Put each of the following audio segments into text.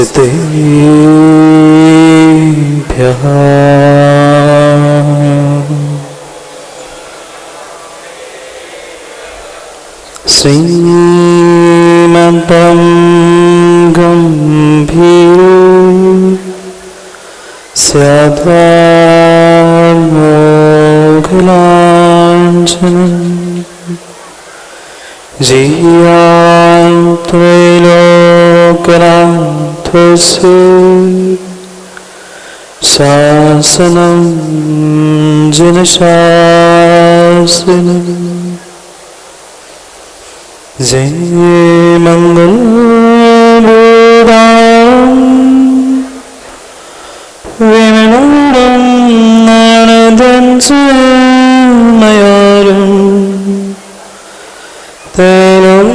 सिद्धेभ्यः श्रीमद् गम्भीरो स्याद्वामोघलाञ्छनम् जीयान्त्रैलोक्यनाथस्य शासनं जनशासनम् जय मंगलमूर्ताम् विमलोरं नयनदंशमयारं तैलस्यारं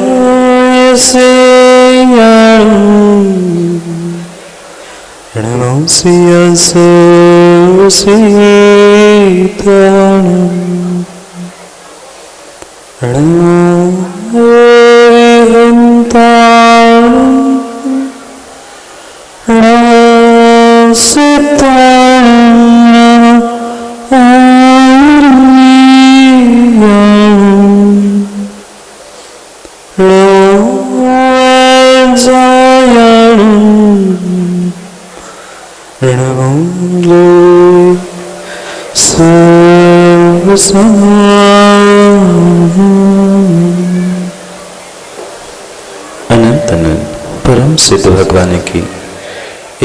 अनंत अनंत परम सिद्ध भगवान की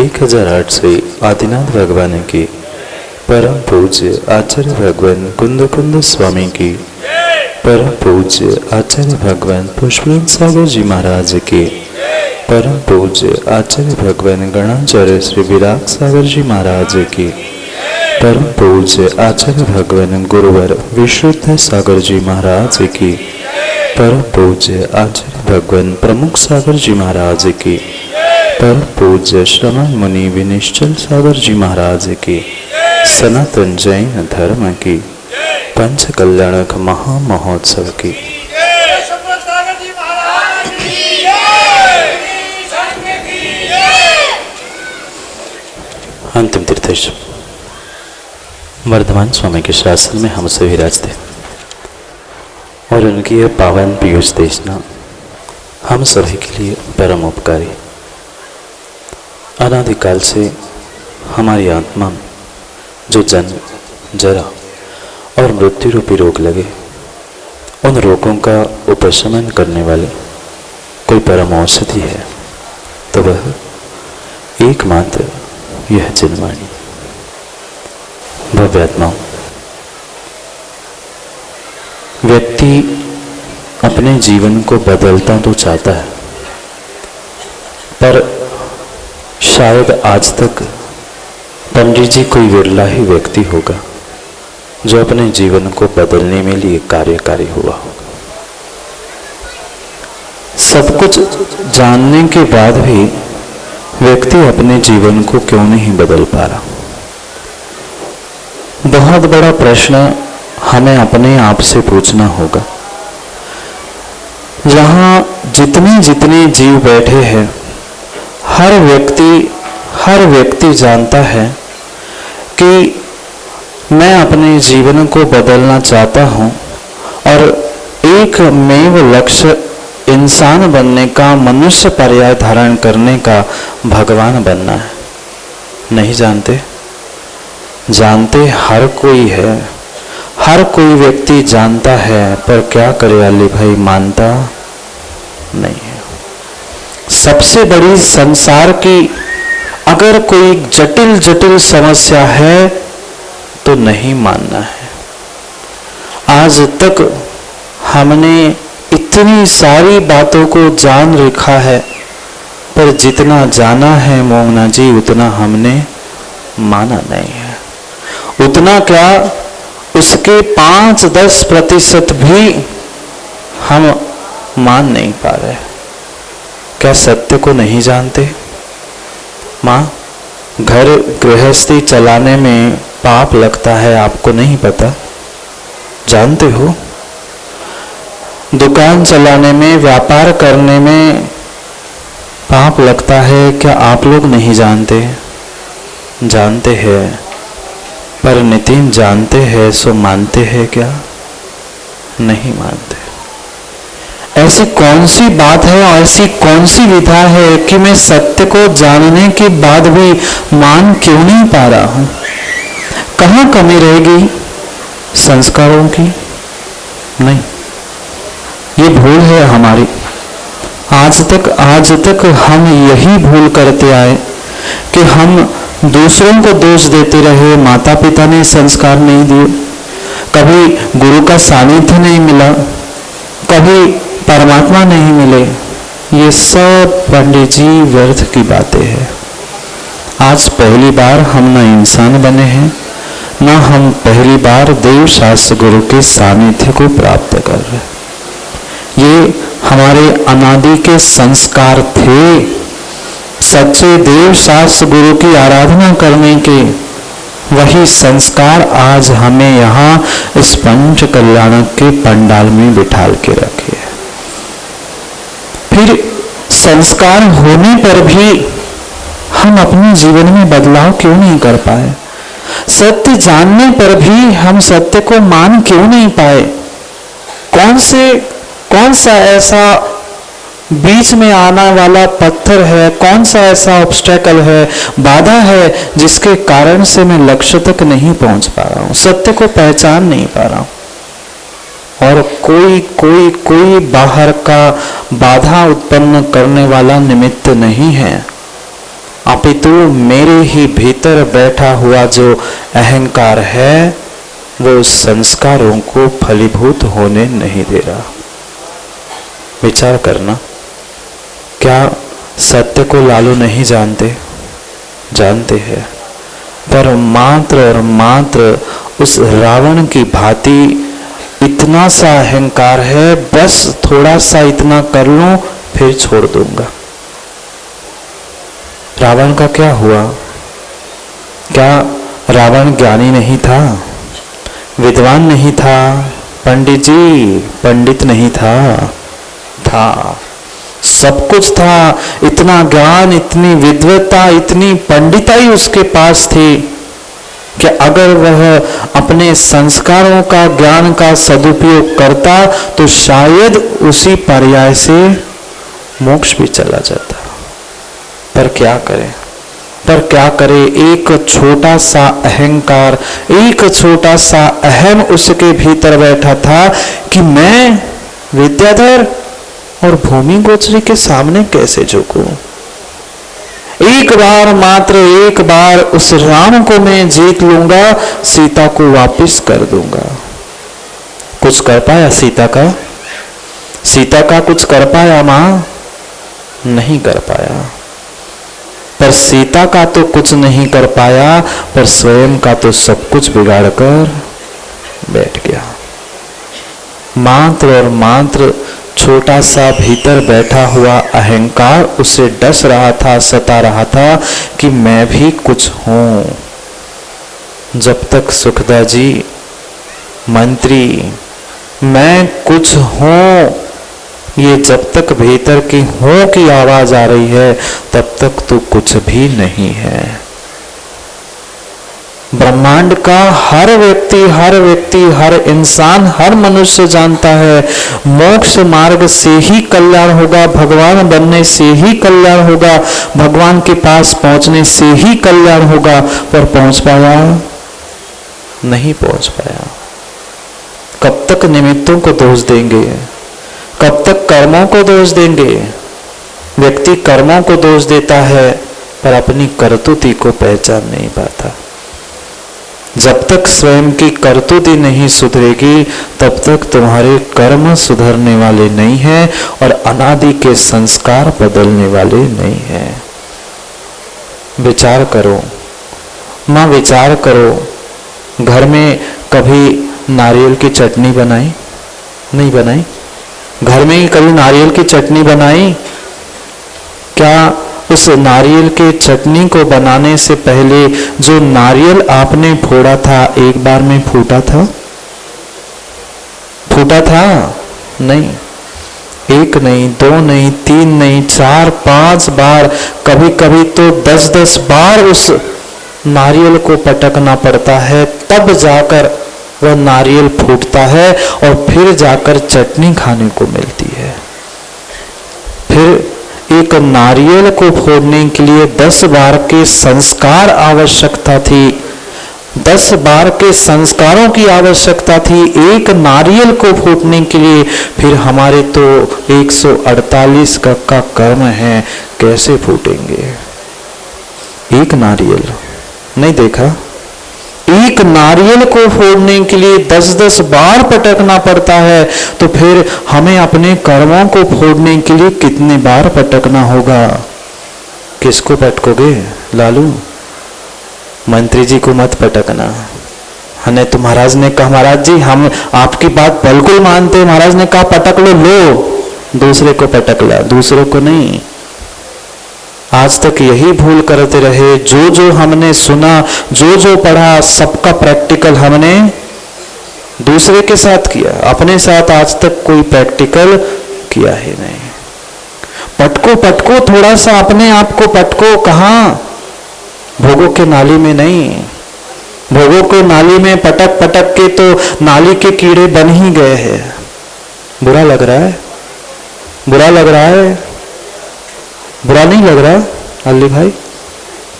1008 से आदिनाथ भगवान की परम पूज्य आचार्य भगवान कुंद कुंद स्वामी की परम पूज्य आचार्य भगवान पुष्पराज सागर जी महाराज के परम पूज्य आचार्य भगवान गणाचार्य श्री विराग सागर जी महाराज की परम पूज्य आचार्य भगवान गुरुवर विशुद्ध सागर जी महाराज की परम पूज्य आचार्य भगवान प्रमुख सागर जी महाराज की परम पूज्य श्रवण मुनि विनिश्चल सागर जी महाराज की सनातन जैन धर्म की पंच कल्याणक महामहोत्सव की अंतिम तीर्थेश्वर वर्धमान स्वामी के शासन में हम सभी विराजते और उनकी यह पावन पीयूष देशना हम सभी के लिए परम उपकारी। अनादिकाल से हमारी आत्मा में जो जन्म जरा और मृत्यु रूपी रोग लगे, उन रोगों का उपशमन करने वाले कोई परम औषधि है तो वह एकमात्र यह जनवाणी। भव्यात्माओं, व्यक्ति अपने जीवन को बदलता तो चाहता है, पर शायद आज तक पंडित जी कोई विरला ही व्यक्ति होगा जो अपने जीवन को बदलने में लिए कार्यकारी हुआ होगा। सब कुछ जानने के बाद भी व्यक्ति अपने जीवन को क्यों नहीं बदल पा रहा? बहुत बड़ा प्रश्न हमें अपने आप से पूछना होगा। यहाँ जितने जितने जीव बैठे हैं, हर व्यक्ति जानता है कि मैं अपने जीवन को बदलना चाहता हूँ और एक मेव लक्ष्य इंसान बनने का, मनुष्य पर्याय धारण करने का, भगवान बनना है। नहीं जानते? जानते हर कोई है, हर कोई व्यक्ति जानता है, पर क्या करे अली भाई, मानता नहीं है। सबसे बड़ी संसार की अगर कोई जटिल जटिल समस्या है तो नहीं मानना है। आज तक हमने इतनी सारी बातों को जान रखा है, पर जितना जाना है मोहना जी उतना हमने माना नहीं है। उतना क्या, उसके 5-10% भी हम मान नहीं पा रहे। क्या सत्य को नहीं जानते? माँ, घर गृहस्थी चलाने में पाप लगता है, आपको नहीं पता? जानते हो? दुकान चलाने में, व्यापार करने में पाप लगता है क्या आप लोग नहीं जानते? जानते हैं, पर नितिन जानते हैं सो मानते हैं क्या? नहीं मानते। ऐसी कौन सी बात है और ऐसी कौन सी विधा है कि मैं सत्य को जानने के बाद भी मान क्यों नहीं पा रहा हूं? कहां कमी रहेगी? संस्कारों की? नहीं, ये भूल है हमारी। आज तक हम यही भूल करते आए कि हम दूसरों को दोष देते रहे। माता पिता ने संस्कार नहीं दिए, कभी गुरु का सानिध्य नहीं मिला, कभी परमात्मा नहीं मिले। ये सब पंडित जी व्यर्थ की बातें हैं। आज पहली बार हम न इंसान बने हैं, न हम पहली बार देव शास्त्र गुरु के सानिध्य को प्राप्त कर रहे हैं। ये हमारे अनादि के संस्कार थे, सच्चे देव शास्त्र गुरु की आराधना करने के। वही संस्कार आज हमें यहाँ इस पंच कल्याणक के पंडाल में बिठाल के रखे। फिर संस्कार होने पर भी हम अपने जीवन में बदलाव क्यों नहीं कर पाए? सत्य जानने पर भी हम सत्य को मान क्यों नहीं पाए? कौन सा ऐसा बीच में आने वाला पत्थर है, कौन सा ऐसा ऑब्स्टेकल है, बाधा है, जिसके कारण से मैं लक्ष्य तक नहीं पहुंच पा रहा हूं, सत्य को पहचान नहीं पा रहा हूं? और कोई बाहर का बाधा उत्पन्न करने वाला निमित्त नहीं है, अपितु मेरे ही भीतर बैठा हुआ जो अहंकार है वो संस्कारों को फलीभूत होने नहीं दे रहा। विचार करना, क्या सत्य को लालू नहीं जानते? जानते हैं, पर मात्र और मात्र उस रावण की भांति इतना सा अहंकार है, बस थोड़ा सा इतना कर लूं फिर छोड़ दूंगा। रावण का क्या हुआ? क्या रावण ज्ञानी नहीं था, विद्वान नहीं था? पंडित जी, पंडित नहीं था, सब कुछ था। इतना ज्ञान, इतनी विद्वता, इतनी पंडिताई उसके पास थी कि अगर वह अपने संस्कारों का, ज्ञान का सदुपयोग करता तो शायद उसी पर्याय से मोक्ष भी चला जाता। पर क्या करे? एक छोटा सा अहंकार, एक छोटा सा अहम उसके भीतर बैठा था कि मैं विद्याधर और भूमि गोचरी के सामने कैसे झुकूं? मात्र एक बार उस राम को मैं जीत लूंगा, सीता को वापस कर दूंगा। कुछ कर पाया सीता का कुछ कर पाया मां? नहीं कर पाया। पर सीता का तो कुछ नहीं कर पाया, पर स्वयं का तो सब कुछ बिगाड़ कर बैठ गया। मात्र और मात्र छोटा सा भीतर बैठा हुआ अहंकार उसे डस रहा था, सता रहा था कि मैं भी कुछ हूं। जब तक सुखदा जी मंत्री मैं कुछ हूं, ये जब तक भीतर की हो की आवाज आ रही है तब तक तो कुछ भी नहीं है। ब्रह्मांड का हर व्यक्ति, हर इंसान, हर मनुष्य जानता है मोक्ष मार्ग से ही कल्याण होगा, भगवान बनने से ही कल्याण होगा, भगवान के पास पहुंचने से ही कल्याण होगा। पर पहुंच पाया? नहीं पहुंच पाया। कब तक निमित्तों को दोष देंगे? कब तक कर्मों को दोष देंगे? व्यक्ति कर्मों को दोष देता है पर अपनी करतुती को पहचान नहीं पाता। जब तक स्वयं की करतुती नहीं सुधरेगी तब तक तुम्हारे कर्म सुधरने वाले नहीं हैं और अनादि के संस्कार बदलने वाले नहीं हैं। विचार करो मां, विचार करो। घर में कभी नारियल की चटनी बनाई? नहीं बनाई। घर में कभी नारियल की चटनी बनाई? क्या उस नारियल के चटनी को बनाने से पहले जो नारियल आपने फोड़ा था एक बार में फूटा था? नहीं। एक नहीं, दो नहीं, तीन नहीं, 4-5 बार, कभी कभी तो 10-10 बार उस नारियल को पटकना पड़ता है, तब जाकर वह नारियल फूटता है और फिर जाकर चटनी खाने को मिलती है। फिर एक नारियल को फोड़ने के लिए 10 बार के संस्कार आवश्यकता थी, 10 बार के संस्कारों की आवश्यकता थी एक नारियल को फूटने के लिए। फिर हमारे तो 148 का कर्म है, कैसे फूटेंगे एक नारियल? नहीं देखा? एक नारियल को फोड़ने के लिए 10-10 बार पटकना पड़ता है, तो फिर हमें अपने कर्मों को फोड़ने के लिए कितने बार पटकना होगा? किसको पटकोगे लालू? मंत्री जी को मत पटकना। हने तो महाराज ने कहा, महाराज जी हम आपकी बात बिल्कुल मानते हैं, महाराज ने कहा पटक लो, दूसरे को पटक ला, दूसरों को नहीं। आज तक यही भूल करते रहे, जो जो हमने सुना, जो जो पढ़ा, सबका प्रैक्टिकल हमने दूसरे के साथ किया, अपने साथ आज तक कोई प्रैक्टिकल किया ही नहीं। पटको पटको, थोड़ा सा अपने आप को पटको। कहाँ? भोगों के नाली में नहीं। भोगों के नाली में पटक पटक के तो नाली के कीड़े बन ही गए हैं। बुरा लग रहा है? बुरा लग रहा है? बुरा नहीं लग रहा अल्ली भाई?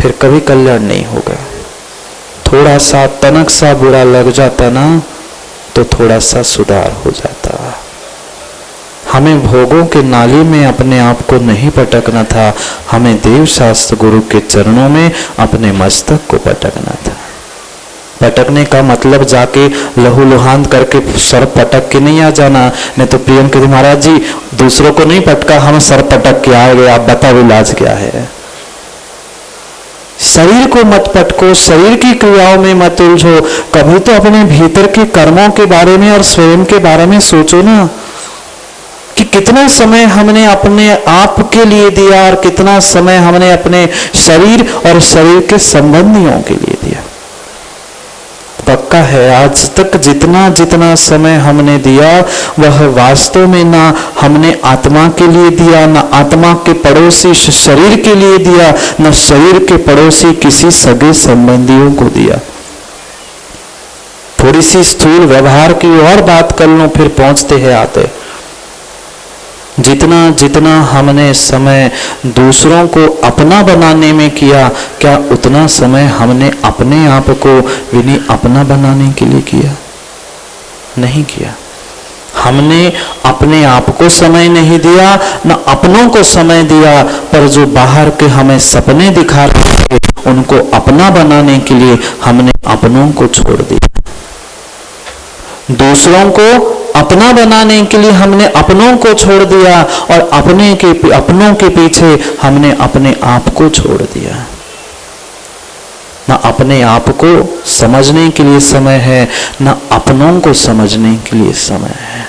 फिर कभी कल्याण नहीं होगा। थोड़ा सा तनक सा बुरा लग जाता ना, तो थोड़ा सा सुधार हो जाता। हमें भोगों के नाली में अपने आप को नहीं पटकना था, हमें देव शास्त्र गुरु के चरणों में अपने मस्तक को पटकना था। पटकने का मतलब जाके लहू लुहान करके सर पटक के नहीं आ जाना। नहीं तो प्रियम के महाराज जी दूसरों को नहीं पटका, हम सर पटक के आ गए, आप बताओ इलाज क्या है? शरीर को मत पटको, शरीर की क्रियाओं में मत उलझो। कभी तो अपने भीतर के कर्मों के बारे में और स्वयं के बारे में सोचो ना, कि कितना समय हमने अपने आप के लिए दिया और कितना समय हमने अपने शरीर और शरीर के संबंधियों के लिए दिया। पक्का है आज तक जितना जितना समय हमने दिया वह वास्तव में ना हमने आत्मा के लिए दिया, ना आत्मा के पड़ोसी शरीर के लिए दिया, ना शरीर के पड़ोसी किसी सगे संबंधियों को दिया। थोड़ी सी स्थूल व्यवहार की और बात कर लो, फिर पहुंचते हैं आते। जितना जितना हमने समय दूसरों को अपना बनाने में किया, क्या उतना समय हमने अपने आप को विनी अपना बनाने के लिए किया? नहीं किया। हमने अपने आप को समय नहीं दिया, न अपनों को समय दिया, पर जो बाहर के हमें सपने दिखा रहे थे उनको अपना बनाने के लिए हमने अपनों को छोड़ दिया। दूसरों को अपना बनाने के लिए हमने अपनों को छोड़ दिया और अपनों के पीछे हमने अपने आप को छोड़ दिया। ना अपने आप को समझने के लिए समय है, ना अपनों को समझने के लिए समय है।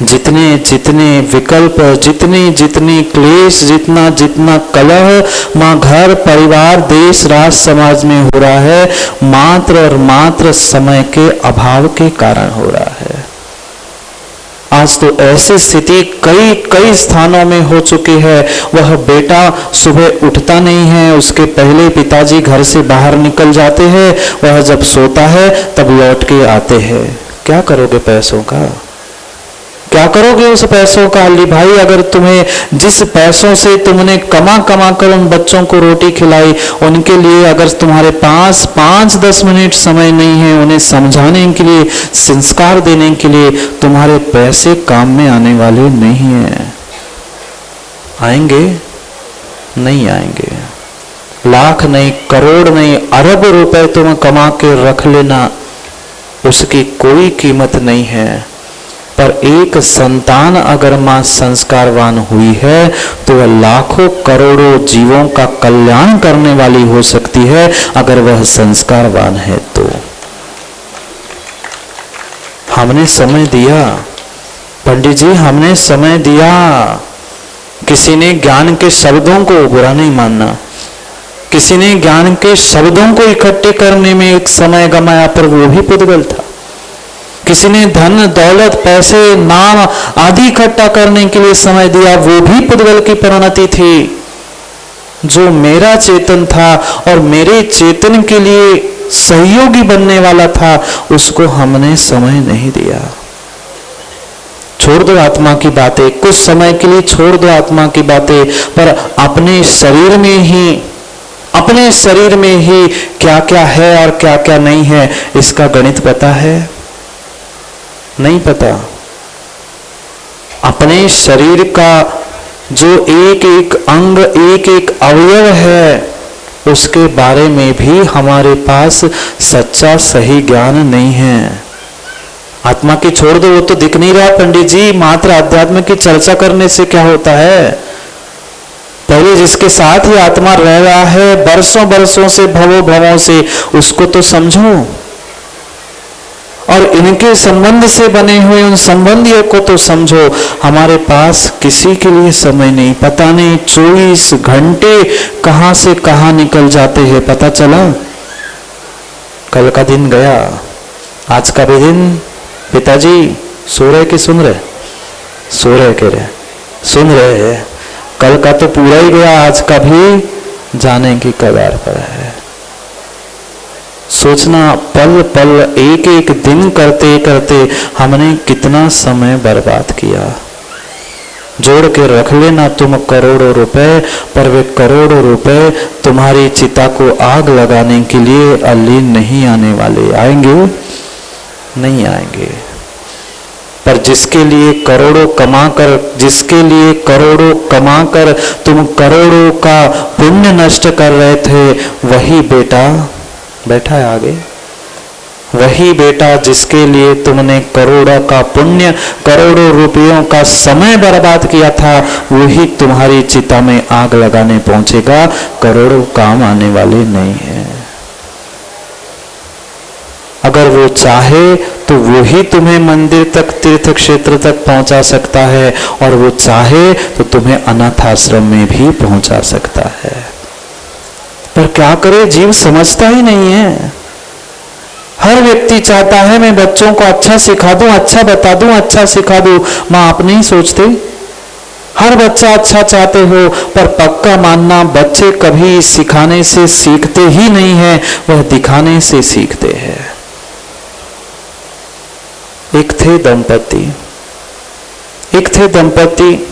जितने जितने विकल्प, जितने जितने क्लेश, जितना जितना कलह माँ घर परिवार देश राष्ट्र समाज में हो रहा है, मात्र और मात्र समय के अभाव के कारण हो रहा है। आज तो ऐसी स्थिति कई कई स्थानों में हो चुकी है, वह बेटा सुबह उठता नहीं है, उसके पहले पिताजी घर से बाहर निकल जाते हैं, वह जब सोता है तब लौट के आते हैं। क्या करोगे पैसों का? क्या करोगे उस पैसों का? अली भाई, अगर तुम्हें जिस पैसों से तुमने कमा कमा कर उन बच्चों को रोटी खिलाई, उनके लिए अगर तुम्हारे पास 5-10 मिनट समय नहीं है उन्हें समझाने के लिए, संस्कार देने के लिए, तुम्हारे पैसे काम में आने वाले नहीं है। आएंगे? नहीं आएंगे। लाख नहीं, करोड़ नहीं, अरब रुपए तुम कमा के रख लेना, उसकी कोई कीमत नहीं है। पर एक संतान अगर मां संस्कारवान हुई है तो वह लाखों करोड़ों जीवों का कल्याण करने वाली हो सकती है, अगर वह संस्कारवान है तो। हमने समय दिया पंडित जी, हमने समय दिया। किसी ने ज्ञान के शब्दों को, बुरा नहीं मानना, किसी ने ज्ञान के शब्दों को इकट्ठे करने में एक समय गमाया, पर वो भी पुद्गल था। किसी ने धन दौलत पैसे नाम आदि इकट्ठा करने के लिए समय दिया, वो भी पुद्गल की परिणति थी। जो मेरा चेतन था और मेरे चेतन के लिए सहयोगी बनने वाला था, उसको हमने समय नहीं दिया। छोड़ दो आत्मा की बातें, कुछ समय के लिए छोड़ दो आत्मा की बातें, पर अपने शरीर में ही क्या क्या है और क्या क्या नहीं है, इसका गणित पता है? नहीं पता। अपने शरीर का जो एक एक अंग, एक एक अवयव है, उसके बारे में भी हमारे पास सच्चा सही ज्ञान नहीं है। आत्मा की छोड़ दो, वो तो दिख नहीं रहा पंडित जी, मात्र अध्यात्म की चर्चा करने से क्या होता है? पहले जिसके साथ ही आत्मा रह रहा है बरसों बरसों से, भवों भवों से, उसको तो समझो, और इनके संबंध से बने हुए उन संबंधियों को तो समझो। हमारे पास किसी के लिए समय नहीं, पता नहीं 24 घंटे कहां से कहां निकल जाते हैं, पता चला? कल का दिन गया, आज का भी दिन। पिताजी सो रहे कि सुन रहे? सो रहे कह रहे, सुन रहे हैं। कल का तो पूरा ही गया, आज का भी जाने की कगार पर है। सोचना, पल पल एक एक दिन करते करते हमने कितना समय बर्बाद किया। जोड़ के रख लेना तुम करोड़ों रुपए, पर वे करोड़ों रुपए तुम्हारी चिता को आग लगाने के लिए अलीन नहीं आने वाले। आएंगे? नहीं आएंगे। पर जिसके लिए करोड़ों कमाकर तुम करोड़ों का पुण्य नष्ट कर रहे थे, वही बेटा बैठा है आगे। वही बेटा जिसके लिए तुमने करोड़ों का पुण्य, करोड़ों रुपयों का समय बर्बाद किया था, वही तुम्हारी चिता में आग लगाने पहुंचेगा। करोड़ों काम आने वाले नहीं है। अगर वो चाहे तो वो ही तुम्हें मंदिर तक, तीर्थ क्षेत्र तक पहुंचा सकता है, और वो चाहे तो तुम्हें अनाथ आश्रम में भी पहुंचा सकता है। पर क्या करे, जीव समझता ही नहीं है। हर व्यक्ति चाहता है मैं बच्चों को अच्छा सिखा दूं, अच्छा बता दूं, अच्छा सिखा दूं। मां आप नहीं सोचते? हर बच्चा अच्छा चाहते हो, पर पक्का मानना, बच्चे कभी सिखाने से सीखते ही नहीं है, वह दिखाने से सीखते हैं। एक थे दंपति,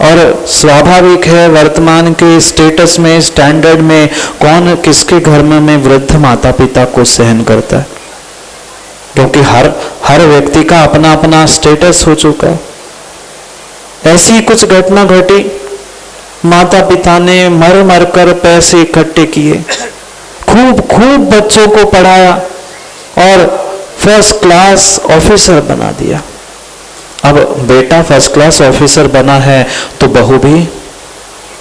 और स्वाभाविक है व्यर्तमान के स्टेटस में, स्टैंडर्ड में, कौन किसके घर में वृद्ध माता पिता को सहन करता है, क्योंकि हर व्यक्ति का अपना अपना स्टेटस हो चुका। ऐसी कुछ घटना घटी, माता पिता ने मर मर कर पैसे इकट्ठे किए, खूब बच्चों को पढ़ाया और फर्स्ट क्लास ऑफिसर बना दिया। अब बेटा फर्स्ट क्लास ऑफिसर बना है तो बहू भी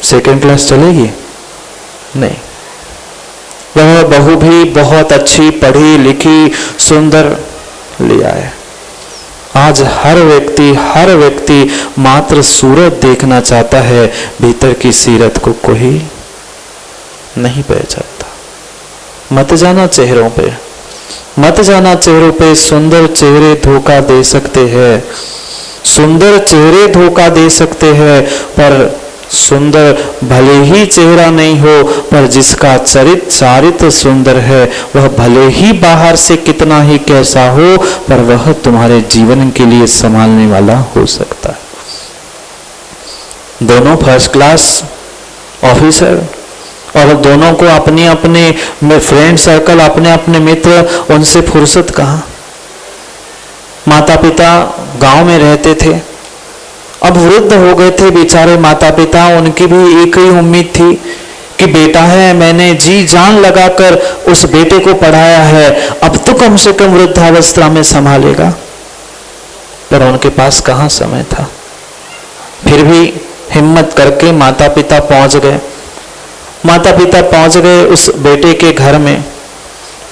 सेकंड क्लास चलेगी? नहीं। वह बहू भी बहुत अच्छी पढ़ी लिखी सुंदर लिया है। आज हर व्यक्ति मात्र सूरत देखना चाहता है, भीतर की सीरत को कोई नहीं पहचानता। मत जाना चेहरों पे, सुंदर चेहरे धोखा दे सकते हैं, सुंदर चेहरे धोखा दे सकते हैं, पर सुंदर भले ही चेहरा नहीं हो, पर जिसका चारित्र सुंदर है, वह भले ही बाहर से कितना ही कैसा हो, पर वह तुम्हारे जीवन के लिए संभालने वाला हो सकता है। दोनों फर्स्ट क्लास ऑफिसर, और दोनों को अपने फ्रेंड सर्कल, अपने अपने मित्र, उनसे फुर्सत कहाँ। माता पिता गांव में रहते थे, अब वृद्ध हो गए थे बेचारे माता पिता। उनकी भी एक ही उम्मीद थी कि बेटा है, मैंने जी जान लगाकर उस बेटे को पढ़ाया है, अब तो कम से कम वृद्धावस्था में संभालेगा। पर उनके पास कहाँ समय था। फिर भी हिम्मत करके माता पिता पहुंच गए उस बेटे के घर में।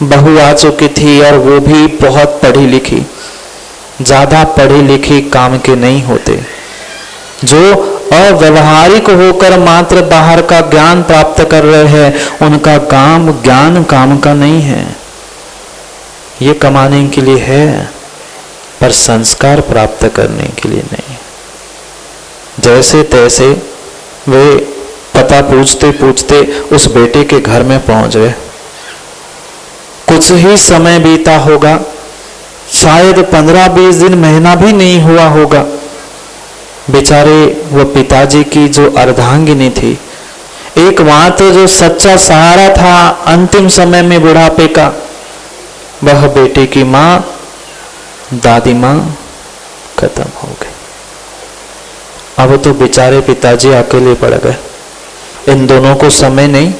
बहू आ चुकी थी और वो भी बहुत पढ़ी लिखी, ज्यादा पढ़ी लिखी काम के नहीं होते, जो अव्यवहारिक होकर मात्र बाहर का ज्ञान प्राप्त कर रहे हैं, उनका ज्ञान काम का नहीं है। ये कमाने के लिए है, पर संस्कार प्राप्त करने के लिए नहीं। जैसे तैसे वे पता पूछते पूछते उस बेटे के घर में पहुंच गए। कुछ ही समय बीता होगा, शायद 15-20 दिन, महीना भी नहीं हुआ होगा। बेचारे वो पिताजी की जो अर्धांगिनी थी, एकमात्र जो सच्चा सहारा था अंतिम समय में बुढ़ापे का, वह बेटे की माँ, दादी माँ खत्म हो गई। अब तो बेचारे पिताजी अकेले पड़ गए। इन दोनों को समय नहीं,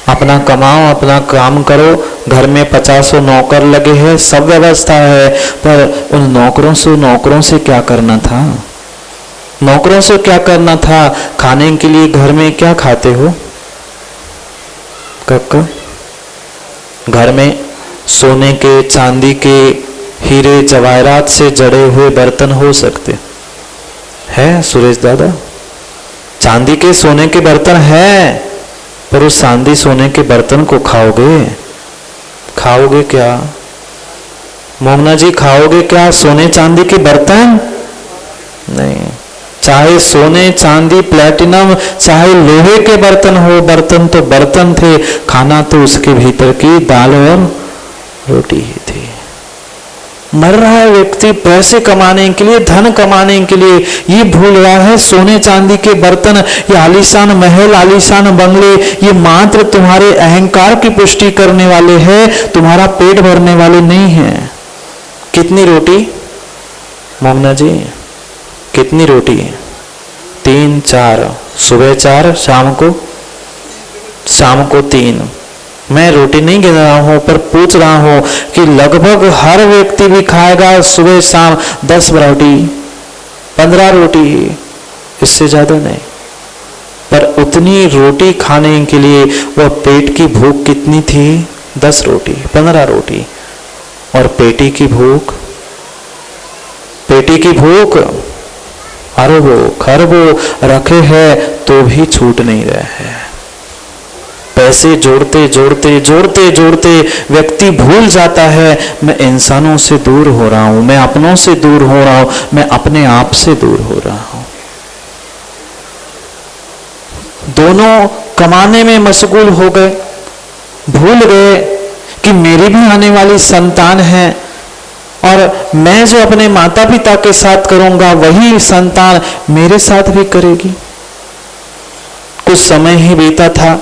अपना कमाओ, अपना काम करो, घर में 50 नौकर लगे हैं, सब व्यवस्था है, पर उन नौकरों से क्या करना था? नौकरों से क्या करना था? खाने के लिए घर में क्या खाते हो कक्का? घर में सोने के, चांदी के, हीरे जवाहरात से जड़े हुए बर्तन हो सकते हैं सुरेश दादा? चांदी के, सोने के बर्तन है, पर उस चांदी सोने के बर्तन को खाओगे क्या? मोहना जी, खाओगे क्या सोने चांदी के बर्तन? नहीं। चाहे सोने चांदी प्लैटिनम, चाहे लोहे के बर्तन हो, बर्तन तो बर्तन थे, खाना तो उसके भीतर की दाल और रोटी ही थी। मर रहा है व्यक्ति पैसे कमाने के लिए, धन कमाने के लिए, ये भूल रहा है सोने चांदी के बर्तन, ये आलीशान महल, आलीशान बंगले, ये मात्र तुम्हारे अहंकार की पुष्टि करने वाले हैं, तुम्हारा पेट भरने वाले नहीं हैं। कितनी रोटी मोमना जी, कितनी रोटी? 3-4, सुबह 4, शाम को 3। मैं रोटी नहीं गिन रहा हूं, पर पूछ रहा हूं कि लगभग हर व्यक्ति भी खाएगा सुबह शाम 10 रोटी, 15 रोटी, इससे ज्यादा नहीं। पर उतनी रोटी खाने के लिए वह पेट की भूख कितनी थी? 10 रोटी, 15 रोटी। और पेटी की भूख अरबों खरबों रखे हैं तो भी छूट नहीं रहे हैं। पैसे जोड़ते व्यक्ति भूल जाता है, मैं इंसानों से दूर हो रहा हूं, मैं अपनों से दूर हो रहा हूं, मैं अपने आप से दूर हो रहा हूं। दोनों कमाने में मशगूल हो गए, भूल गए कि मेरी भी आने वाली संतान है, और मैं जो अपने माता पिता के साथ करूंगा वही संतान मेरे साथ भी करेगी। कुछ समय ही बीता था,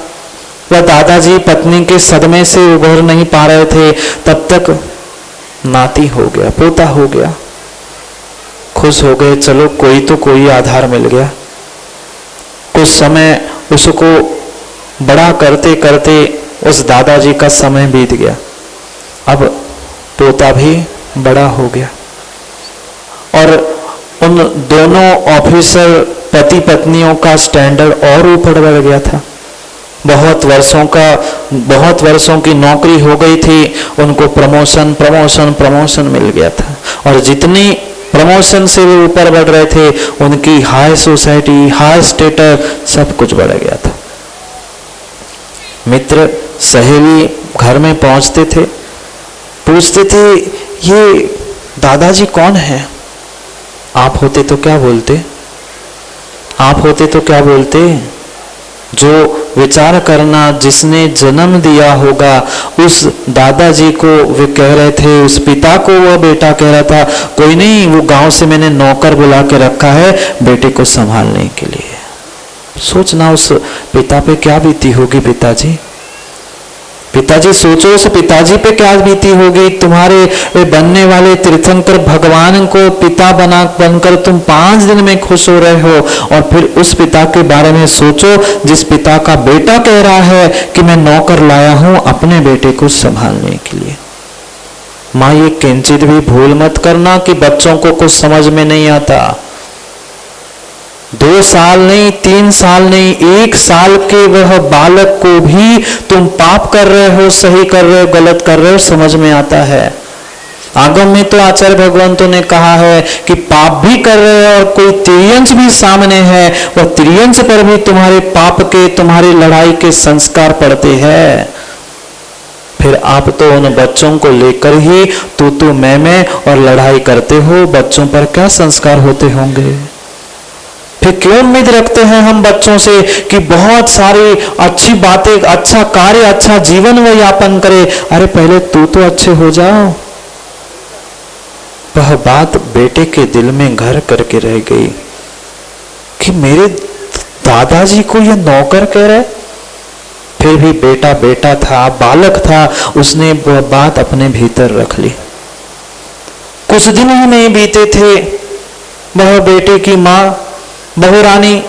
वह दादाजी पत्नी के सदमे से उभर नहीं पा रहे थे, तब तक नाती हो गया, पोता हो गया। खुश हो गए, चलो कोई आधार मिल गया। कुछ समय उसको बड़ा करते करते उस दादाजी का समय बीत गया। अब पोता भी बड़ा हो गया, और उन दोनों ऑफिसर पति पत्नियों का स्टैंडर्ड और ऊपर बढ़ गया था। बहुत वर्षों की नौकरी हो गई थी, उनको प्रमोशन मिल गया था, और जितनी प्रमोशन से वो ऊपर बढ़ रहे थे, उनकी हाई सोसाइटी, हाई स्टेटस सब कुछ बढ़ गया था। मित्र सहेली घर में पहुंचते थे, पूछते थे, ये दादाजी कौन है? आप होते तो क्या बोलते? जो विचार करना, जिसने जन्म दिया होगा उस दादाजी को वे कह रहे थे, उस पिता को वह बेटा कह रहा था, कोई नहीं, वो गांव से मैंने नौकर बुला के रखा है बेटे को संभालने के लिए। सोचना उस पिता पे क्या बीती होगी। पिताजी सोचो, उस पिताजी पे क्या बीती होगी। तुम्हारे बनने वाले तीर्थंकर भगवान को पिता बनकर तुम 5 दिन में खुश हो रहे हो, और फिर उस पिता के बारे में सोचो जिस पिता का बेटा कह रहा है कि मैं नौकर लाया हूं अपने बेटे को संभालने के लिए। माँ, ये किंचित भी भूल मत करना कि बच्चों को कुछ समझ में नहीं आता। 2 साल नहीं, 3 साल नहीं, 1 साल के वह बालक को भी तुम पाप कर रहे हो, सही कर रहे हो, गलत कर रहे हो, समझ में आता है। आगम में तो आचार्य भगवंतों ने कहा है कि पाप भी कर रहे हो और कोई त्रियंश भी सामने है, वह त्रियंश पर भी तुम्हारे पाप के, तुम्हारी लड़ाई के संस्कार पड़ते हैं। फिर आप तो उन बच्चों को लेकर ही तू मैं और लड़ाई करते हो। बच्चों पर क्या संस्कार होते होंगे? फिर क्यों उम्मीद रखते हैं हम बच्चों से कि बहुत सारी अच्छी बातें, अच्छा कार्य, अच्छा जीवन वो यापन करे? अरे पहले तू तो अच्छे हो जाओ। वह बात बेटे के दिल में घर करके रह गई कि मेरे दादाजी को यह नौकर कह रहे। फिर भी बेटा बेटा था, बालक था, उसने वह बात अपने भीतर रख ली। कुछ दिन ही नहीं बीते थे, वह बेटे की माँ बहुरानी,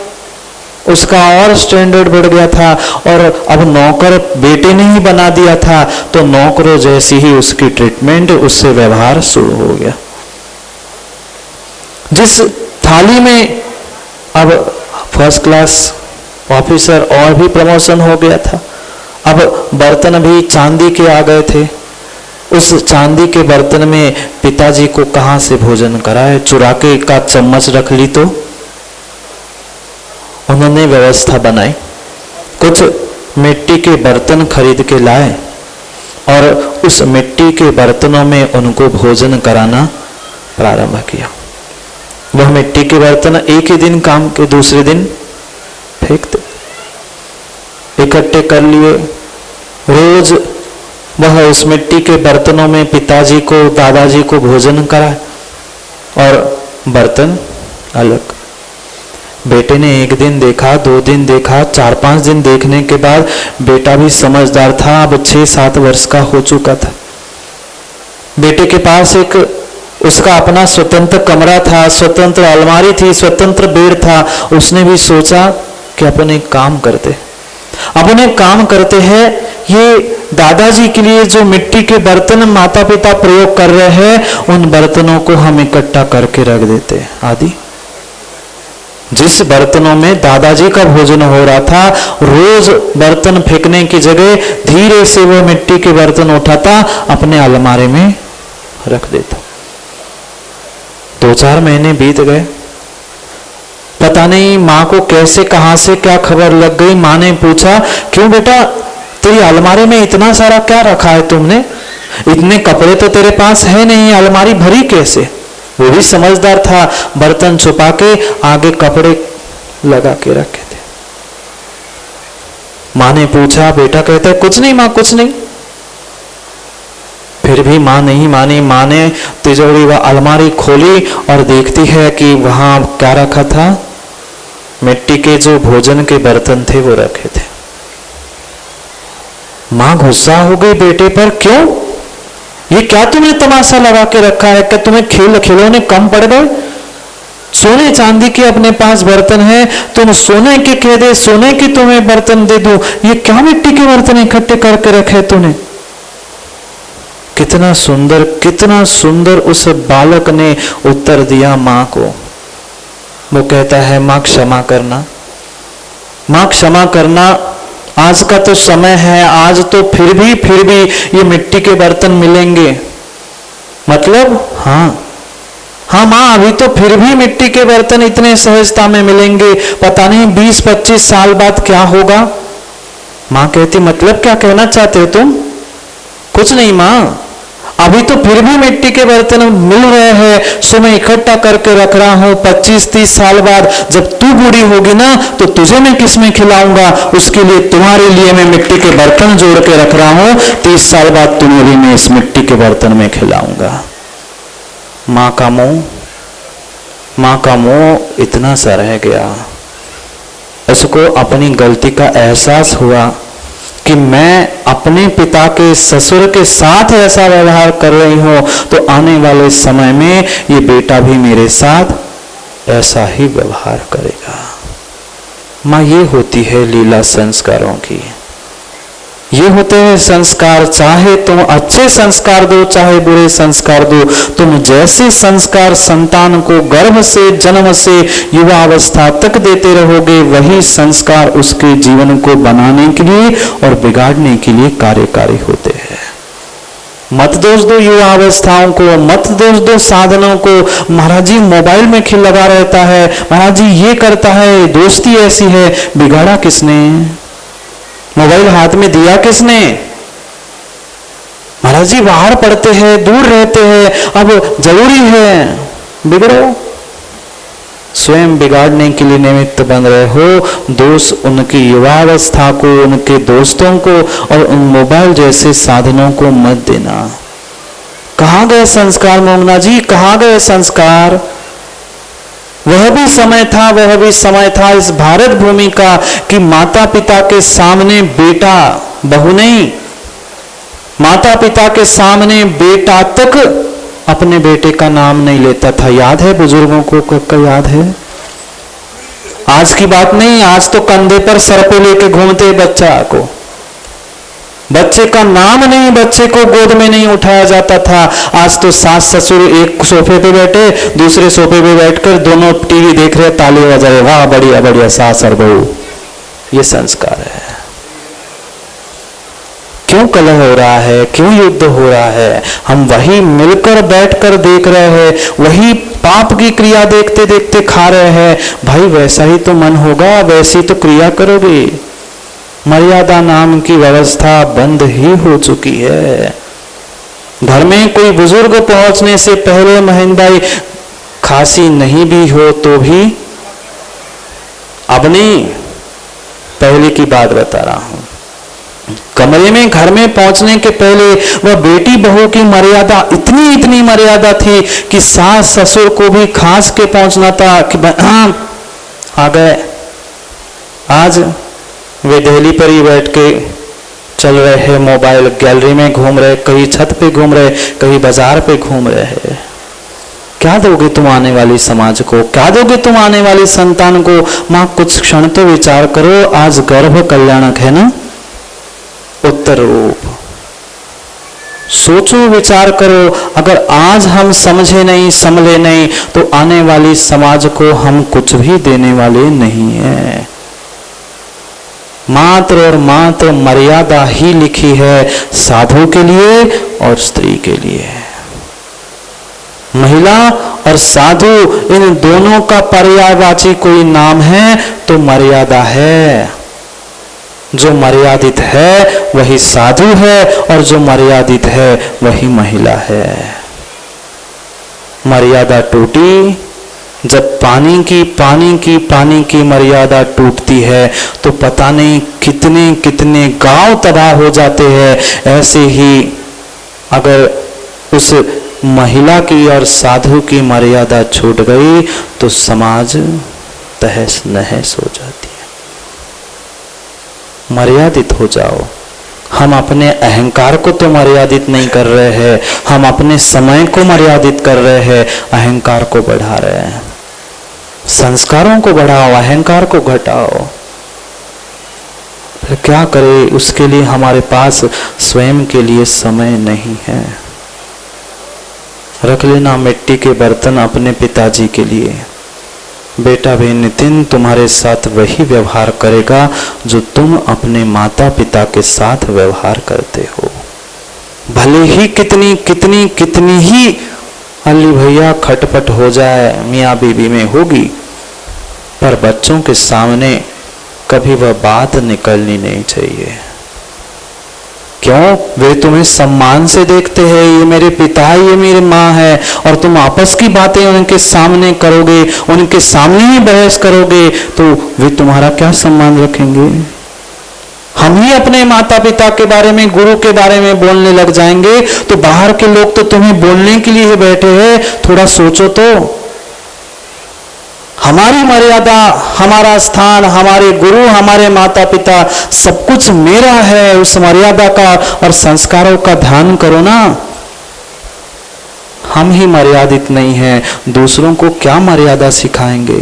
उसका और स्टैंडर्ड बढ़ गया था और अब नौकर बेटे ने ही बना दिया था। तो नौकरों जैसी ही उसकी ट्रीटमेंट, उससे व्यवहार शुरू हो गया। जिस थाली में अब फर्स्ट क्लास ऑफिसर और भी प्रमोशन हो गया था, अब बर्तन भी चांदी के आ गए थे। उस चांदी के बर्तन में पिताजी को कहां से भोजन कराए? चुरा के का चम्मच रख ली तो उन्होंने व्यवस्था बनाई, कुछ मिट्टी के बर्तन खरीद के लाए और उस मिट्टी के बर्तनों में उनको भोजन कराना प्रारंभ किया। वह मिट्टी के बर्तन एक ही दिन काम के, दूसरे दिन फेंक दे। इकट्ठे कर लिए, रोज वह उस मिट्टी के बर्तनों में पिताजी को, दादाजी को भोजन कराए और बर्तन अलग। बेटे ने एक दिन देखा, 2 दिन देखा, 4-5 दिन देखने के बाद बेटा भी समझदार था, अब 6-7 वर्ष का हो चुका था। बेटे के पास एक उसका अपना स्वतंत्र कमरा था, स्वतंत्र अलमारी थी, स्वतंत्र बेड था। उसने भी सोचा कि अपने काम करते हैं। ये दादाजी के लिए जो मिट्टी के बर्तन माता पिता प्रयोग कर रहे हैं, उन बर्तनों को हम इकट्ठा करके रख देते हैं। आदि जिस बर्तनों में दादाजी का भोजन हो रहा था, रोज बर्तन फेंकने की जगह धीरे से वो मिट्टी के बर्तन उठाता, अपने अलमारी में रख देता। 2-4 महीने बीत गए, पता नहीं माँ को कैसे, कहां से क्या खबर लग गई। माँ ने पूछा, क्यों बेटा, तेरी अलमारी में इतना सारा क्या रखा है तुमने? इतने कपड़े तो तेरे पास है नहीं, अलमारी भरी कैसे? वो भी समझदार था, बर्तन छुपा के आगे कपड़े लगा के रखे थे। माँ ने पूछा, बेटा कहता है कुछ नहीं माँ, कुछ नहीं। फिर भी माँ नहीं मानी। माँ ने तिजोरी व अलमारी खोली और देखती है कि वहां क्या रखा था? मिट्टी के जो भोजन के बर्तन थे वो रखे थे। माँ गुस्सा हो गई बेटे पर, क्यों? ये क्या तुमने तमाशा लगा के रखा है? क्या तुम्हें खिलौने कम पड़ गए? सोने चांदी के अपने पास बर्तन है, तुम सोने के कह दे, सोने के तुम्हें बर्तन दे दूं। ये क्या मिट्टी के बर्तन इकट्ठे करके रखे तूने? कितना सुंदर उस बालक ने उत्तर दिया माँ को। वो कहता है, माँ क्षमा करना, माँ क्षमा करना, आज का तो समय है, आज तो फिर भी ये मिट्टी के बर्तन मिलेंगे। मतलब हाँ माँ, अभी तो फिर भी मिट्टी के बर्तन इतने सहजता में मिलेंगे, पता नहीं 20-25 साल बाद क्या होगा। माँ कहती, मतलब क्या कहना चाहते हो तुम? कुछ नहीं माँ, अभी तो फिर भी मिट्टी के बर्तन मिल रहे हैं, सो मैं इकट्ठा करके रख रहा हूँ। 25-30 साल बाद जब तू बूढ़ी होगी ना, तो तुझे मैं किसमें खिलाऊंगा? उसके लिए तुम्हारे लिए मैं मिट्टी के बर्तन जोड़ के रख रहा हूँ। 30 साल बाद तुम्हें भी मैं इस मिट्टी के बर्तन में खिलाऊंगा। माँ का मुंह इतना सा रह गया। उसको अपनी गलती का एहसास हुआ कि मैं अपने पिता के ससुर के साथ ऐसा व्यवहार कर रही हूं, तो आने वाले समय में ये बेटा भी मेरे साथ ऐसा ही व्यवहार करेगा। माँ, ये होती है लीला संस्कारों की। ये होते हैं संस्कार, चाहे तुम अच्छे संस्कार दो, चाहे बुरे संस्कार दो। तुम जैसे संस्कार संतान को गर्भ से, जन्म से युवा अवस्था तक देते रहोगे, वही संस्कार उसके जीवन को बनाने के लिए और बिगाड़ने के लिए कार्यकारी होते हैं। मत दोष दो युवा अवस्थाओं को, मत दोष दो साधनों को। महाराज जी मोबाइल में खिल लगा रहता है, महाराज जी ये करता है, दोस्ती ऐसी है। बिगाड़ा किसने? मोबाइल हाथ में दिया किसने? महाराज जी बाहर पढ़ते हैं, दूर रहते हैं, अब जरूरी है बिगड़ो। स्वयं बिगाड़ने के लिए निमित्त बन रहे हो। दोष उनकी युवावस्था को, उनके दोस्तों को और उन मोबाइल जैसे साधनों को मत देना। कहाँ गए संस्कार मोंगना जी, कहाँ गए संस्कार? वह भी समय था, वह भी समय था इस भारत भूमि का कि माता पिता के सामने बेटा, बहू नहीं, माता पिता के सामने बेटा तक अपने बेटे का नाम नहीं लेता था। याद है बुजुर्गों को? कब याद है? आज की बात नहीं, आज तो कंधे पर सर पे लेके घूमते बच्चा को। बच्चे का नाम नहीं, बच्चे को गोद में नहीं उठाया जाता था। आज तो सास ससुर एक सोफे पे बैठे, दूसरे सोफे पे बैठकर दोनों टीवी देख रहे, ताली बजा रहे, वाह बढ़िया बढ़िया सास और बहू। ये संस्कार है। क्यों कलह हो रहा है, क्यों युद्ध हो रहा है? हम वही मिलकर बैठकर देख रहे हैं, वही पाप की क्रिया देखते देखते खा रहे हैं। भाई वैसा ही तो मन होगा, वैसी तो क्रिया करोगे। मर्यादा नाम की व्यवस्था बंद ही हो चुकी है। घर में कोई बुजुर्ग पहुंचने से पहले महेंद्र भाई खांसी नहीं भी हो तो भी, अब नहीं, पहले की बात बता रहा हूं, कमरे में घर में पहुंचने के पहले वह बेटी बहू की मर्यादा इतनी मर्यादा थी कि सास ससुर को भी खांस के पहुंचना था कि आ गए। आज वे दिल्ली पर ही बैठ के चल रहे हैं, मोबाइल गैलरी में घूम रहे, कहीं छत पे घूम रहे, कहीं बाजार पे घूम रहे हैं। क्या दोगे तुम आने वाली समाज को, क्या दोगे तुम आने वाली संतान को? मां कुछ क्षण तो विचार करो। आज गर्भ कल्याणक है ना, उत्तर रूप। सोचो, विचार करो। अगर आज हम समझे नहीं, संभले नहीं, तो आने वाली समाज को हम कुछ भी देने वाले नहीं है। मात्र और मात्र मर्यादा ही लिखी है साधु के लिए और स्त्री के लिए। महिला और साधु इन दोनों का पर्यायवाची कोई नाम है तो मर्यादा है। जो मर्यादित है वही साधु है और जो मर्यादित है वही महिला है। मर्यादा टूटी, जब पानी की मर्यादा टूटती है तो पता नहीं कितने कितने गांव तबाह हो जाते हैं। ऐसे ही अगर उस महिला की और साधु की मर्यादा छूट गई तो समाज तहस नहस हो जाती है। मर्यादित हो जाओ। हम अपने अहंकार को तो मर्यादित नहीं कर रहे हैं, हम अपने समय को मर्यादित कर रहे हैं, अहंकार को बढ़ा रहे हैं। संस्कारों को बढ़ाओ, अहंकार को घटाओ। फिर क्या करें? उसके लिए हमारे पास स्वयं के लिए समय नहीं है। रख लेना मिट्टी के बर्तन अपने पिताजी के लिए। बेटा भी नितिन तुम्हारे साथ वही व्यवहार करेगा जो तुम अपने माता पिता के साथ व्यवहार करते हो। भले ही कितनी ही अली भैया खटपट हो जाए, मियाँ बीवी में होगी, पर बच्चों के सामने कभी वह बात निकलनी नहीं चाहिए। क्यों? वे तुम्हें सम्मान से देखते हैं, ये मेरे पिता है, ये मेरी माँ है, और तुम आपस की बातें उनके सामने करोगे, उनके सामने ही बहस करोगे तो वे तुम्हारा क्या सम्मान रखेंगे? हम ही अपने माता पिता के बारे में, गुरु के बारे में बोलने लग जाएंगे तो बाहर के लोग तो तुम्हें बोलने के लिए बैठे हैं। थोड़ा सोचो तो। हमारी मर्यादा, हमारा स्थान, हमारे गुरु, हमारे माता पिता, सब कुछ मेरा है। उस मर्यादा का और संस्कारों का ध्यान करो ना। हम ही मर्यादित नहीं हैं, दूसरों को क्या मर्यादा सिखाएंगे?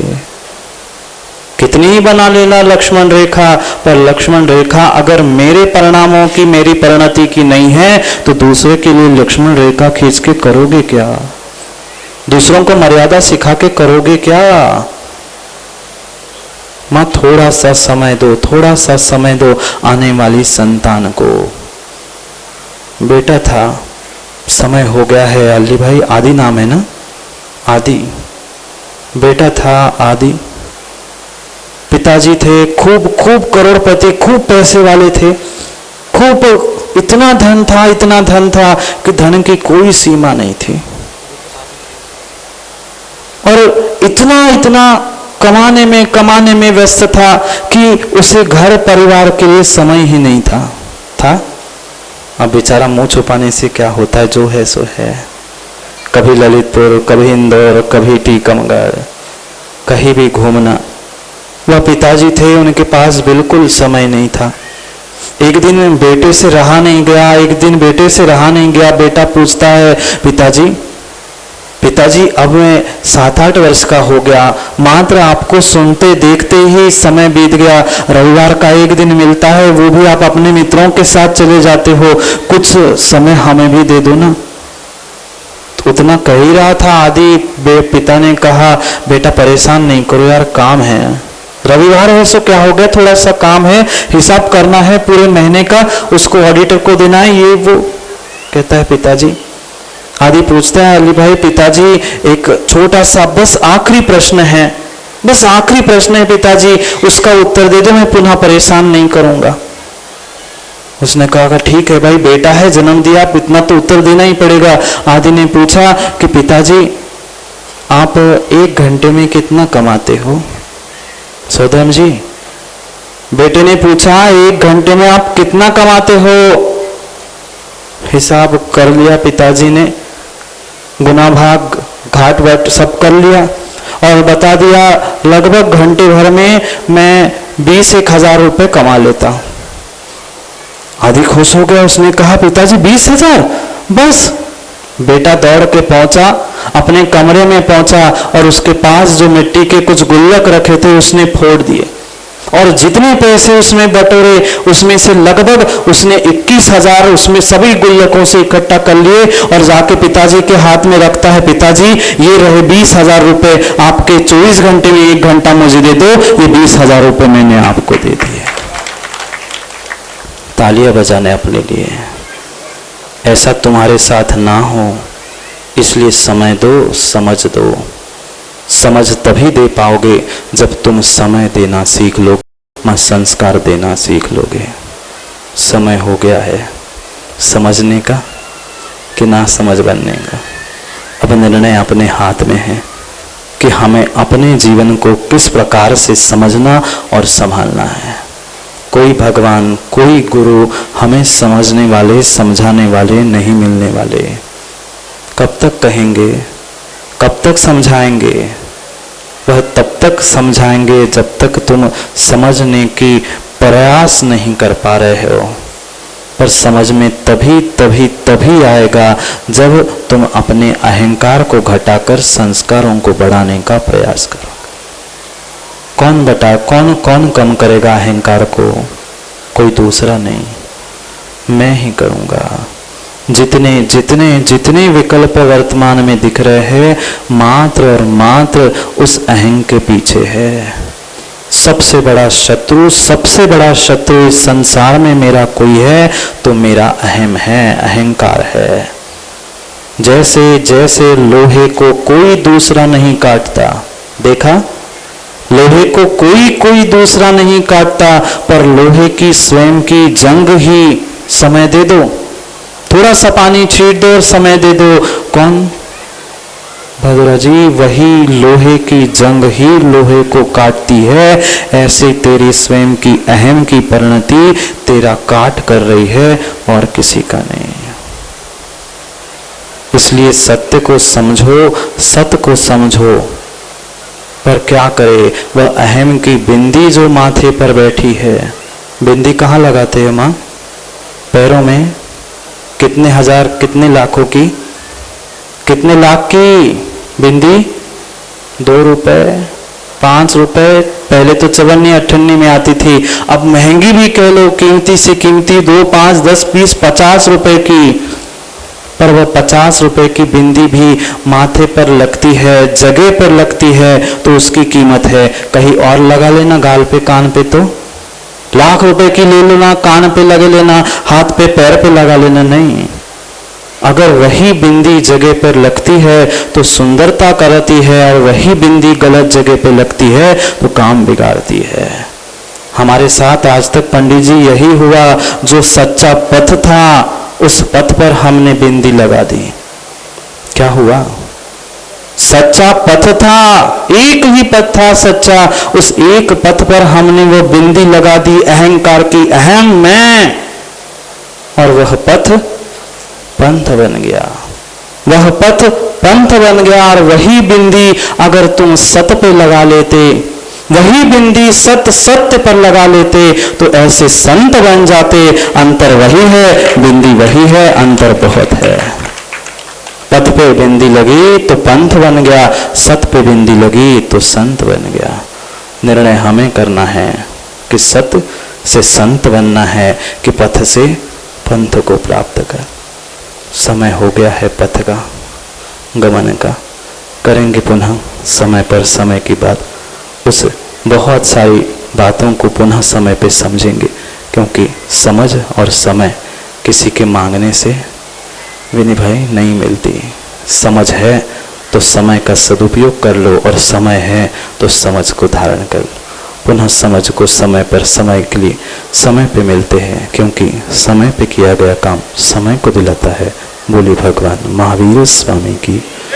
कितनी ही बना लेना लक्ष्मण रेखा, पर लक्ष्मण रेखा अगर मेरे परिणामों की, मेरी परिणति की नहीं है तो दूसरे के लिए लक्ष्मण रेखा खींच के करोगे क्या? दूसरों को मर्यादा सिखा के करोगे क्या? मां थोड़ा सा समय दो, थोड़ा सा समय दो आने वाली संतान को। बेटा था, समय हो गया है। अली भाई आदि नाम है ना, आदि बेटा था। आदि पिताजी थे, खूब करोड़पति, खूब पैसे वाले थे, खूब इतना धन था, इतना धन था कि धन की कोई सीमा नहीं थी, और इतना इतना कमाने में व्यस्त था कि उसे घर परिवार के लिए समय ही नहीं था। अब बेचारा मुंह छुपाने से क्या होता है, जो है सो है। कभी ललितपुर, कभी इंदौर, कभी टीकमगढ़, कहीं भी घूमना। वह पिताजी थे, उनके पास बिल्कुल समय नहीं था। एक दिन बेटे से रहा नहीं गया, बेटा पूछता है, पिताजी अब मैं 7-8 वर्ष का हो गया, मात्र आपको सुनते देखते ही समय बीत गया। रविवार का एक दिन मिलता है, वो भी आप अपने मित्रों के साथ चले जाते हो, कुछ समय हमें भी दे दो ना। तो उतना कह ही रहा था, आदि पिता ने कहा, बेटा परेशान नहीं करो यार, काम है, रविवार है सो क्या हो गया, थोड़ा सा काम है, हिसाब करना है पूरे महीने का, उसको ऑडिटर को देना है, ये वो। कहता है पिताजी, आदि पूछता है, अली भाई पिताजी एक छोटा सा बस आखिरी प्रश्न है, बस आखिरी प्रश्न है पिताजी, उसका उत्तर दे दो, मैं पुनः परेशान नहीं करूंगा। उसने कहा ठीक है भाई, बेटा है, जन्म दिया, आप इतना तो उत्तर देना ही पड़ेगा। आदि ने पूछा कि पिताजी आप 1 घंटे में कितना कमाते हो? सौदाम जी, बेटे ने पूछा 1 घंटे में आप कितना कमाते हो? हिसाब कर लिया पिताजी ने, गुना भाग घाट वाट सब कर लिया और बता दिया, लगभग घंटे भर में मैं 20-1 हजार रुपए कमा लेता हूं। आदि खुश हो गया, उसने कहा पिताजी 20,000? बस। बेटा दौड़ के पहुंचा, अपने कमरे में पहुंचा और उसके पास जो मिट्टी के कुछ गुल्लक रखे थे उसने फोड़ दिए और जितने पैसे उसमें बटोरे उसमें से लगभग उसने 21,000 उसमें सभी गुल्लकों से इकट्ठा कर लिए और जाके पिताजी के हाथ में रखता है, पिताजी ये रहे 20,000 रुपए, आपके 24 घंटे में 1 घंटा मुझे दे दो, ये 20,000 रुपए मैंने आपको दे दिए। तालियां बजाने अपने लिए। ऐसा तुम्हारे साथ ना हो, इसलिए समय दो, समझ दो। समझ तभी दे पाओगे जब तुम समय देना सीख लोगे, संस्कार देना सीख लोगे। समय हो गया है समझने का कि ना समझ बनने का। अब निर्णय अपने हाथ में है कि हमें अपने जीवन को किस प्रकार से समझना और संभालना है। कोई भगवान, कोई गुरु हमें समझने वाले, समझाने वाले नहीं मिलने वाले। कब तक कहेंगे, कब तक समझाएंगे? वह तब तक समझाएंगे जब तक तुम समझने की प्रयास नहीं कर पा रहे हो, पर समझ में तभी आएगा जब तुम अपने अहंकार को घटाकर संस्कारों को बढ़ाने का प्रयास करो। कौन कम करेगा अहंकार को? कोई दूसरा नहीं, मैं ही करूंगा। जितने विकल्प वर्तमान में दिख रहे हैं मात्र और मात्र उस अहं के पीछे है। सबसे बड़ा शत्रु इस संसार में मेरा कोई है तो मेरा अहम है, अहंकार है। जैसे लोहे को कोई दूसरा नहीं काटता, देखा, लोहे को कोई दूसरा नहीं काटता, पर लोहे की स्वयं की जंग ही, समय दे दो, थोड़ा सा पानी छीट दो और समय दे दो, कौन? भद्रा जी, वही लोहे की जंग ही लोहे को काटती है। ऐसे तेरी स्वयं की अहम की परिणति तेरा काट कर रही है और किसी का नहीं। इसलिए सत्य को समझो, पर क्या करे? वह अहम की बिंदी जो माथे पर बैठी है, बिंदी कहाँ लगाते हैं माँ? पैरों में। कितने हजार, कितने लाखों की, कितने लाख की बिंदी? 2 रुपए, 5 रुपए। पहले तो 54-58 में आती थी, अब महंगी भी कह लो, कीमती से कीमती 2, 5, 10, 20, 50 रुपए की। पर वह 50 रुपए की बिंदी भी माथे पर लगती है, जगह पर लगती है तो उसकी कीमत है। कहीं और लगा लेना, गाल पे, कान पे, तो लाख रुपए की ले लेना, कान पे लगा लेना, हाथ पे, पैर पे लगा लेना, नहीं। अगर वही बिंदी जगह पर लगती है तो सुंदरता करती है और वही बिंदी गलत जगह पे लगती है तो काम बिगाड़ती है। हमारे साथ आज तक पंडित जी यही हुआ, जो सच्चा पथ था उस पथ पर हमने बिंदी लगा दी। क्या हुआ? सच्चा पथ था, एक ही पथ था सच्चा, उस एक पथ पर हमने वो बिंदी लगा दी अहंकार की, अहम मैं, और वह पथ पंथ बन गया। वह पथ पंथ बन गया। और वही बिंदी अगर तुम सत पे लगा लेते, वही बिंदी सत्य पर लगा लेते, तो ऐसे संत बन जाते। अंतर वही है, बिंदी वही है, अंतर बहुत है। पथ पे बिंदी लगी तो पंथ बन गया, सत पे बिंदी लगी तो संत बन गया। निर्णय हमें करना है कि सत से संत बनना है कि पथ से पंथ को प्राप्त कर। समय हो गया है पथ का, गमन का। करेंगे पुनः समय पर समय की बात। उस बहुत सारी बातों को पुनः समय पे समझेंगे, क्योंकि समझ और समय किसी के मांगने से विनय भाई नहीं मिलती। समझ है तो समय का सदुपयोग कर लो, और समय है तो समझ को धारण कर लो। पुनः समझ को समय पर समय के लिए समय पे मिलते हैं, क्योंकि समय पे किया गया काम समय को दिलाता है। बोली भगवान महावीर स्वामी की।